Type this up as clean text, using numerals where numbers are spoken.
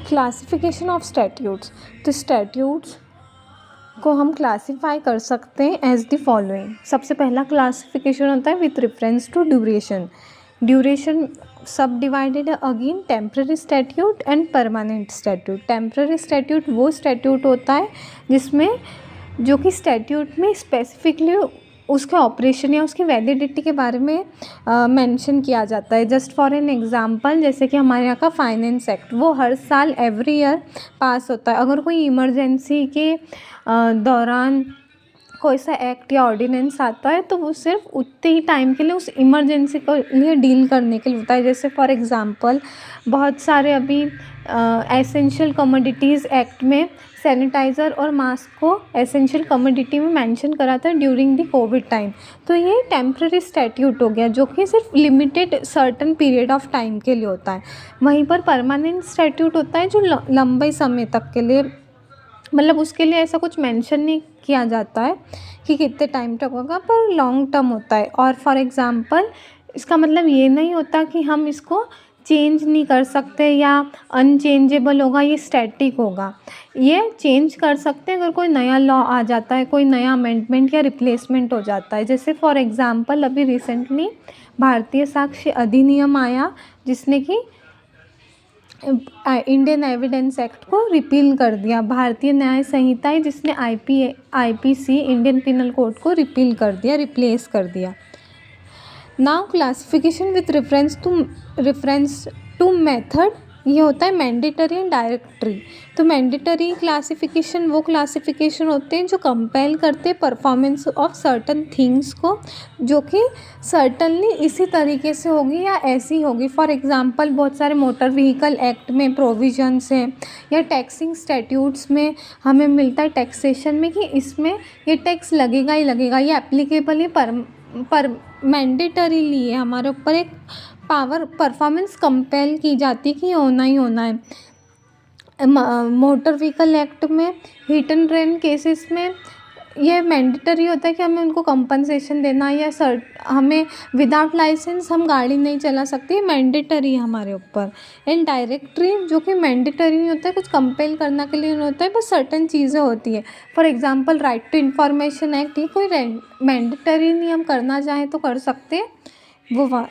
Classification of statutes. तो statutes को हम क्लासीफाई कर सकते हैं एज द फॉलोइंग। सबसे पहला क्लासिफिकेशन होता है with reference to duration. Duration subdivided है again temporary statute and permanent statute. Temporary statute वो स्टैट्यूट होता है जिसमें जो कि स्टैट्यूट में स्पेसिफिकली उसके ऑपरेशन या उसकी वैलिडिटी के बारे में मेंशन किया जाता है। जस्ट फॉर एन एग्जांपल, जैसे कि हमारे यहाँ का फाइनेंस एक्ट, वो हर साल एवरी ईयर पास होता है। अगर कोई इमरजेंसी के दौरान कोई सा एक्ट या ऑर्डिनेंस आता है तो वो सिर्फ उतने ही टाइम के लिए उस इमरजेंसी को लिए डील करने के लिए होता है। जैसे फॉर एग्जांपल बहुत सारे अभी एसेंशियल कमोडिटीज़ एक्ट में सैनिटाइज़र और मास्क को एसेंशियल कमोडिटी में मेंशन करा था ड्यूरिंग द कोविड टाइम। तो ये टेम्प्रेरी स्टैट्यूट हो गया जो कि सिर्फ limited certain period of time के लिए होता है। वहीं पर परमानेंट स्टैट्यूट होता है जो लंबे समय तक के लिए, मतलब उसके लिए ऐसा कुछ मेंशन नहीं किया जाता है कि कितने टाइम तक होगा, पर लॉन्ग टर्म होता है। और फॉर एग्जांपल इसका मतलब ये नहीं होता कि हम इसको चेंज नहीं कर सकते या अनचेंजेबल होगा, ये स्टैटिक होगा। ये चेंज कर सकते हैं अगर कोई नया लॉ आ जाता है, कोई नया अमेंडमेंट या रिप्लेसमेंट हो जाता है। जैसे फॉर एग्जांपल अभी रिसेंटली भारतीय साक्ष्य अधिनियम आया जिसने कि इंडियन एविडेंस एक्ट को रिपील कर दिया। भारतीय न्याय संहिता है जिसने आईपीसी इंडियन पिनल कोड को रिपील कर दिया, रिप्लेस कर दिया। Now classification with reference to method, ये होता है मैंडेटरी एंड डायरेक्टरी। तो मैंडेटरी क्लासिफिकेशन वो क्लासिफिकेशन होते हैं जो कंपेल करते हैं परफॉर्मेंस ऑफ सर्टन थिंग्स को, जो कि सर्टनली इसी तरीके से होगी या ऐसी होगी। फॉर एग्जांपल बहुत सारे मोटर व्हीकल एक्ट में प्रोविजंस हैं या टैक्सिंग स्टैट्यूट्स में हमें मिलता है टैक्सेशन में कि इसमें ये टैक्स लगेगा ही लगेगा, ये एप्लीकेबल ही पर मैंडेटरीली है, हमारे ऊपर एक पावर परफॉर्मेंस कंपेल की जाती है कि होना ही होना है। मोटर व्हीकल एक्ट में हिट एंड रन केसेस में ये मैंडेटरी होता है कि हमें उनको कंपनसेशन देना, या हमें विदाउट लाइसेंस हम गाड़ी नहीं चला सकते, मैंडेटरी है हमारे ऊपर। एंड डायरेक्टरी जो कि मैंडेटरी नहीं होता है, कुछ कंपेल करना के लिए नहीं होता है, बस सर्टन चीज़ें होती है। For example right to information act, ये कोई मैंडेटरी नहीं, हम करना चाहें तो कर सकते हैं वो